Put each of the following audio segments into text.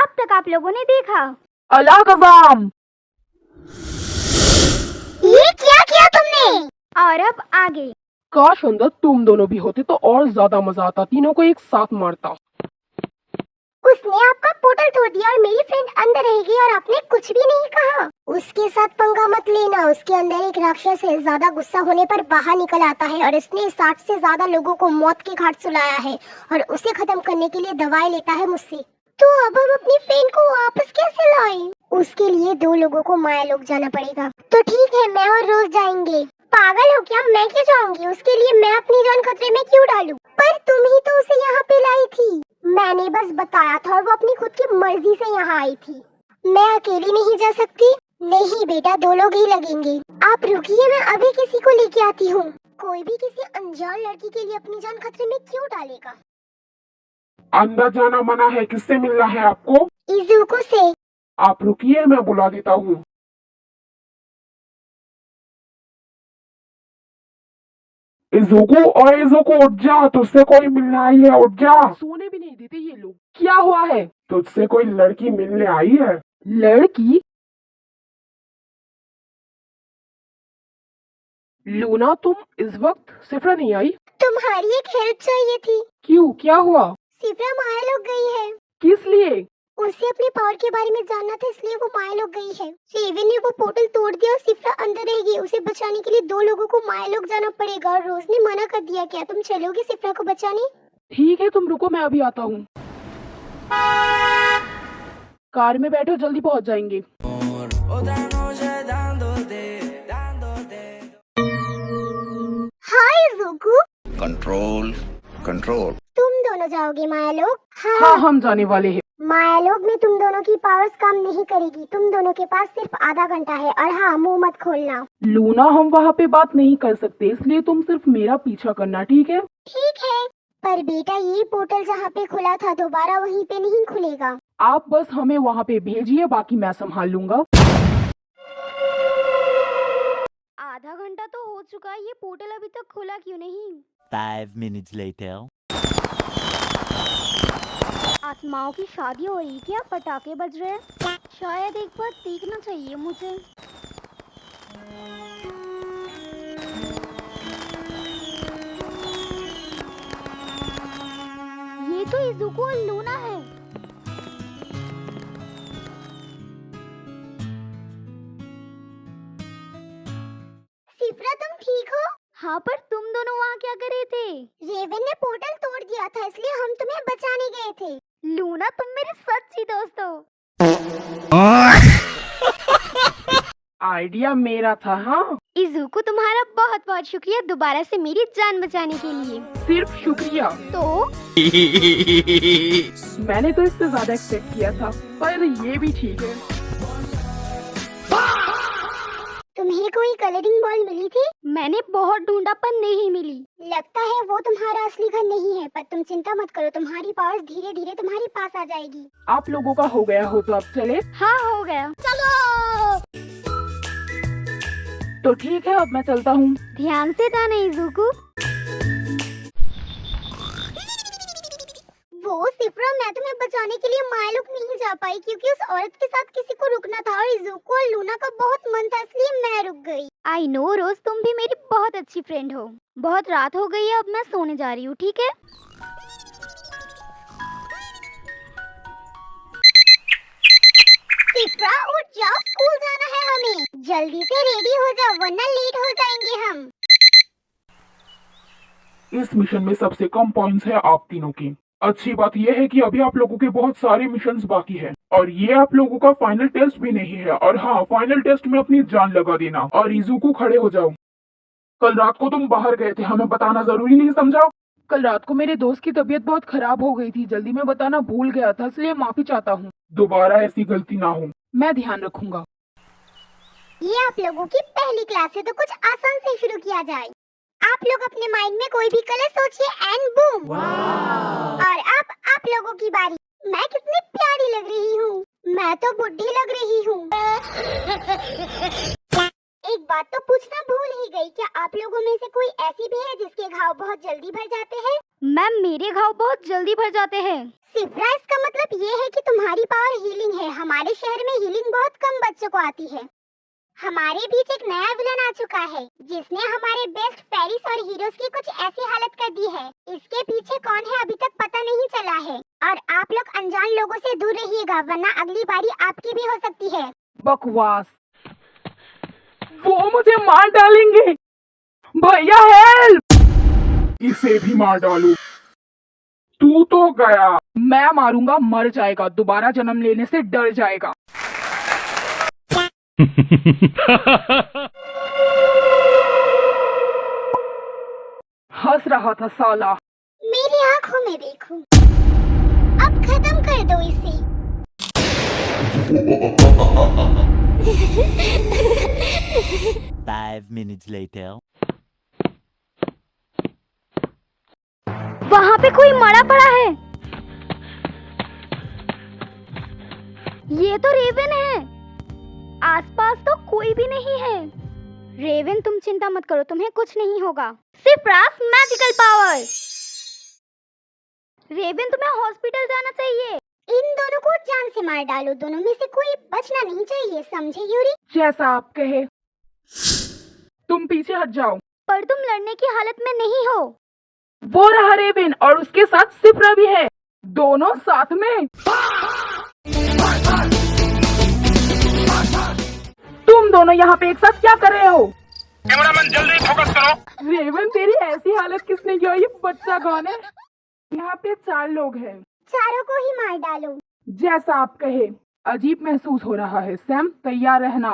अब तक आप लोगों ने देखा। अल्लाह कज़ाम। ये क्या किया तुमने? और अब आगे। काश अंदर तुम दोनों भी होते तो और ज्यादा मजा आता, तीनों को एक साथ मारता। उसने आपका पोर्टल तोड़ दिया और मेरी फ्रेंड अंदर रहेगी और आपने कुछ भी नहीं कहा। उसके साथ पंगा मत लेना, उसके अंदर एक राक्षस है, ज्यादा गुस्सा होने पर बाहर निकल आता है और इसने 60 से ज्यादा लोगों को मौत के घाट सुलाया है और उसे खत्म करने के लिए दवाई लेता है मुझसे। तो अब हम अपनी फ्रेंड को वापस कैसे लाएं? उसके लिए 2 लोगों को माया लोक जाना पड़ेगा। तो ठीक है, मैं और रोज जाएंगे। पागल हो क्या? मैं क्यों जाऊंगी? उसके लिए मैं अपनी जान खतरे में क्यों डालूं? पर तुम ही तो उसे यहाँ पे लाई थी। मैंने बस बताया था और वो अपनी खुद की मर्जी से यहाँ आई थी। मैं अकेली नहीं जा सकती। नहीं बेटा, 2 लोग ही लगेंगे। आप रुकिए, मैं अभी किसी को लेके आती हूँ। कोई भी किसी अनजान लड़की के लिए अपनी जान खतरे में क्यों डालेगा? अंदर जाना मना है। किससे मिलना है आपको? इज़ुको से। आप रुकिए, मैं बुला देता हूँ। इज़ुको, और इज़ुको उठ जा, तुझसे कोई मिलने आई है, उठ जा। सोने भी नहीं देते ये लोग। क्या हुआ है? तुझसे कोई लड़की मिलने आई है। लड़की? लूना, तुम इस वक्त? सिफ्रा नहीं आई? तुम्हारी एक हेल्प चाहिए थी। क्यों, क्या हुआ? सिफ्रा माया लोग गई है। किस लिए? उसे अपने पावर के बारे में जानना था, इसलिए वो माया लोग गई है। रेवन ने वो पोर्टल तोड़ दिया और सिफ्रा अंदर रहेगी। उसे बचाने के लिए 2 लोगों को माया लोग जाना पड़ेगा और रोज ने मना कर दिया। क्या तुम चलोगे सिफ्रा को बचाने? ठीक है, तुम रुको, मैं अभी आता हूँ। कार में बैठो, जल्दी पहुँच जाएंगे। Hi Zuko. Control control. तुम दोनों जाओगे माया लोग? हाँ, हम जाने वाले हैं। माया लोग में तुम दोनों की पावर्स काम नहीं करेगी। तुम दोनों के पास सिर्फ आधा घंटा है और हाँ, मुंह मत खोलना। लूना, हम वहाँ पे बात नहीं कर सकते, इसलिए तुम सिर्फ मेरा पीछा करना, ठीक है? ठीक है, पर बेटा ये पोर्टल जहाँ पे खुला था दोबारा वहीं पे नहीं खुलेगा। आप बस हमें वहाँ पे भेजिए, बाकी मैं संभाल लूंगा। आधा घंटा तो हो चुका है, ये पोर्टल अभी तक खुला क्यों नहीं? 5 minutes later. आत्माओं की शादी हो रही क्या? पटाखे बज रहे हैं। शायद एक बार देखना चाहिए मुझे। ये तो इज़ुको और लूना है। सिफ्रा, तुम ठीक हो? हाँ, पर तुम दोनों वहाँ क्या कर रहे थे? रेवन ने पोर्टल तोड़ दिया था, इसलिए हम तुम्हें बचाने गए थे। लूना, तुम मेरे सच्ची दोस्त हो। आइडिया मेरा था। हाँ, इज़ुको, तुम्हारा बहुत बहुत शुक्रिया दोबारा से मेरी जान बचाने के लिए। सिर्फ शुक्रिया? तो मैंने तो इससे ज्यादा एक्सपेक्ट किया था, पर ये भी ठीक है। तुम्हें कोई कलरिंग बॉल मिली थी? मैंने बहुत ढूंढा पर नहीं मिली। लगता है वो तुम्हारा असली घर नहीं है, पर तुम चिंता मत करो, तुम्हारी पावर्स धीरे धीरे तुम्हारे पास आ जाएगी। आप लोगों का हो गया हो तो अब चले? हाँ, हो गया। चलो। तो ठीक है, अब मैं चलता हूँ। ध्यान से जाना इज़ुको। वो सिफ्रा, मैं तुम्हें बचाने के लिए माया लोक नहीं जा पाई क्योंकि उस औरत के साथ किसी को रुकना था और इज़ुको और लूना का बहुत मन था, इसलिए मैं रुक गई। आई नो रोज, तुम भी मेरी बहुत अच्छी फ्रेंड हो। बहुत रात हो गई है, अब मैं सोने जा रही हूँ, ठीक है? सिफ्रा, उठ जाओ, स्कूल जाना है हमें। जल्दी से रेडी हो जाओ वरना लेट हो जाएंगे हम। इस मिशन में सबसे कम पॉइंट्स है आप तीनों की। अच्छी बात यह है कि अभी आप लोगों के बहुत सारे मिशंस बाकी हैं और ये आप लोगों का फाइनल टेस्ट भी नहीं है। और हाँ, फाइनल टेस्ट में अपनी जान लगा देना। और इज़ुको, खड़े हो जाओ। कल रात को तुम बाहर गए थे, हमें बताना जरूरी नहीं समझा? कल रात को मेरे दोस्त की तबीयत बहुत खराब हो गई थी, जल्दी में बताना भूल गया था, इसलिए माफी चाहता हूँ। दोबारा ऐसी गलती ना हो। मैं ध्यान रखूंगा। ये आप लोगों की पहली क्लास है, तो कुछ आसान से शुरू किया जाए। आप लोग अपने माइंड में कोई भी कलर सोचिए एंड बूम। और अब आप लोगों की बारी। मैं कितनी प्यारी लग रही हूँ। मैं तो बुढ़ी लग रही हूँ। एक बात तो पूछना भूल ही गई, क्या आप लोगों में से कोई ऐसी भी है जिसके घाव बहुत जल्दी भर जाते हैं? मैम मेरे घाव बहुत जल्दी भर जाते हैं। सिफ्रा, इसका मतलब ये है कि तुम्हारी पावर हीलिंग है। हमारे शहर में हीलिंग बहुत कम बच्चों को आती है। हमारे बीच एक नया विलन आ चुका है जिसने हमारे बेस्ट फेरिस और हीरोज की कुछ ऐसी हालत कर दी है। इसके पीछे कौन है अभी तक पता नहीं चला है, और आप लोग अनजान लोगों से दूर रहिएगा वरना अगली बारी आपकी भी हो सकती है। बकवास, वो मुझे मार डालेंगे। भैया हेल्प! इसे भी मार डालू। तू तो गया। मैं मारूंगा, मर जाएगा, दोबारा जन्म लेने से डर जाएगा। हंस रहा था साला। मेरी आंखों में देखो, अब खत्म कर दो इसे। 5 minutes later. वहाँ पे कोई मरा पड़ा है। ये तो रेवन है। आसपास तो कोई भी नहीं है। रेवन तुम चिंता मत करो, तुम्हें कुछ नहीं होगा। सिफ्रास मैजिकल पावर। रेवन तुम्हें हॉस्पिटल जाना चाहिए। इन दोनों को जान से मार डालो, दोनों में से कोई बचना नहीं चाहिए, समझे यूरी? जैसा आप कहे। तुम पीछे हट जाओ। पर तुम लड़ने की हालत में नहीं हो। वो रहा रेवन और उसके साथ सिफ्रा भी है, दोनों साथ में। तुम दोनों यहाँ पे एक साथ क्या कर रहे हो? कैमरामैन जल्दी फोकस करो। रेवन, तेरी ऐसी हालत किसने की? ये बच्चा कौन है? यहाँ पे 4 लोग हैं। चारों को ही मार डालो। जैसा आप कहे। अजीब महसूस हो रहा है। सैम, तैयार रहना।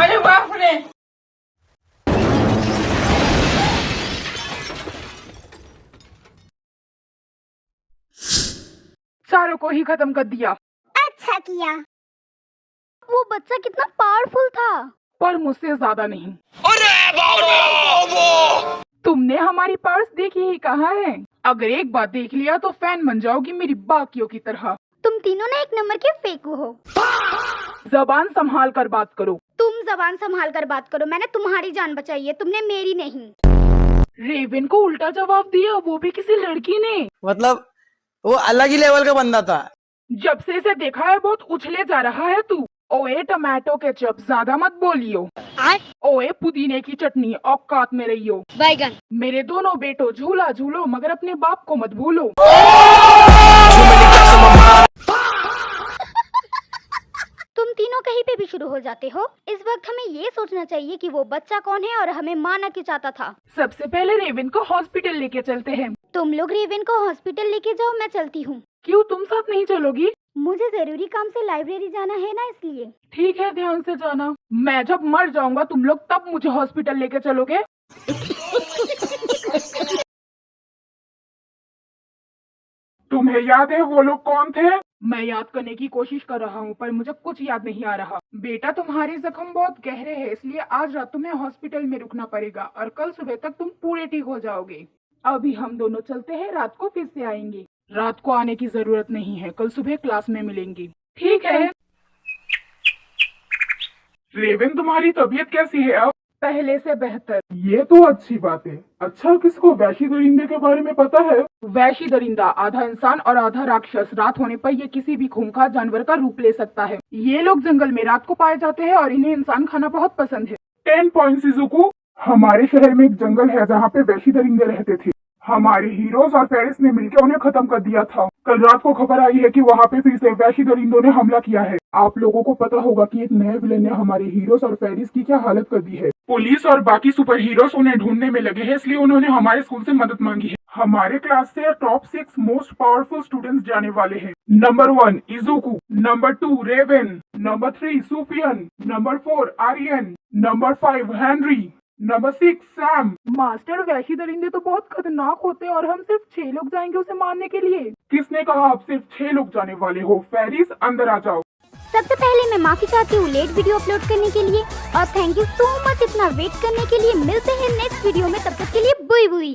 अरे बाप रे! चारों को ही खत्म कर दिया। अच्छा किया। वो बच्चा कितना पावरफुल था। पर मुझसे ज्यादा नहीं। तुमने हमारी पर्स देखी ही कहाँ है? अगर एक बार देख लिया तो फैन बन जाओगी मेरी बाकियों की तरह। तुम तीनों ना एक नंबर के फेकू हो। जबान संभाल कर बात करो। तुम जबान संभाल कर बात करो। मैंने तुम्हारी जान बचाई है, तुमने मेरी नहीं। रेवन को उल्टा जवाब दिया, वो भी किसी लड़की ने। मतलब वो अलग ही लेवल का बंदा था। जब से इसे देखा है बहुत उछले जा रहा है तू। ओए टमाटो केचप, ज्यादा मत बोलियो। ओए पुदीने की चटनी, औकात में रहियो। बैगन। मेरे दोनों बेटो झूला झूलो मगर अपने बाप को मत भूलो। तुम तीनों कहीं पे भी शुरू हो जाते हो। इस वक्त हमें ये सोचना चाहिए कि वो बच्चा कौन है और हमें मारना क्यों चाहता था। सबसे पहले रेवन को हॉस्पिटल लेके चलते हैं। तुम लोग रेवन को हॉस्पिटल लेके जाओ, मैं चलती हूँ। क्यों, तुम साथ नहीं चलोगी? मुझे जरूरी काम से लाइब्रेरी जाना है ना, इसलिए। ठीक है, ध्यान से जाना। मैं जब मर जाऊंगा तुम लोग तब मुझे हॉस्पिटल लेके चलोगे। तुम्हें याद है वो लोग कौन थे? मैं याद करने की कोशिश कर रहा हूँ पर मुझे कुछ याद नहीं आ रहा। बेटा, तुम्हारे जख्म बहुत गहरे हैं, इसलिए आज रात तुम्हें हॉस्पिटल में रुकना पड़ेगा और कल सुबह तक तुम पूरे ठीक हो जाओगे। अभी हम दोनों चलते हैं, रात को फिर से आएंगे। रात को आने की जरूरत नहीं है, कल सुबह क्लास में मिलेंगे। ठीक है। रेवन, तुम्हारी तबीयत कैसी है अब? पहले से बेहतर। ये तो अच्छी बात है। अच्छा, किसको वैशी दरिंदे के बारे में पता है? वैशी दरिंदा आधा इंसान और आधा राक्षस। रात होने पर ये किसी भी खूंखार जानवर का रूप ले सकता है। ये लोग जंगल में रात को पाए जाते हैं और इन्हें इंसान खाना बहुत पसंद है। 10 पॉइंट शिजुको। हमारे शहर में एक जंगल है जहाँ पे वैशी दरिंदे रहते थे। हमारे हीरोज और फेरिस ने मिलकर उन्हें खत्म कर दिया था। कल रात को खबर आई है कि वहाँ पे फिर से वैशी दरिंदों ने हमला किया है। आप लोगों को पता होगा कि एक नए विलेन ने हमारे हीरोज और फेरिस की क्या हालत कर दी है। पुलिस और बाकी सुपर हीरोज उन्हें ढूंढने में लगे हैं, इसलिए उन्होंने हमारे स्कूल से मदद मांगी है। हमारे क्लास से टॉप 6 मोस्ट पावरफुल स्टूडेंट्स जाने वाले हैं। Number 1 Izuku, number 2 Raven, number 3 Sufiyan, number 4 Aryan, number 5 Henry, number 6 Sam. Master, वैशी दरिंदे तो बहुत खतरनाक होते हैं और हम सिर्फ 6 लोग जाएंगे उसे मारने के लिए। किसने कहा आप सिर्फ 6 लोग जाने वाले हो? फेरिस, अंदर आ जाओ। सबसे पहले मैं माफी चाहती हूँ लेट वीडियो अपलोड करने के लिए, और थैंक यू सो मच इतना वेट करने के लिए। मिलते हैं नेक्स्ट वीडियो में, तब तक के लिए बुई बुई।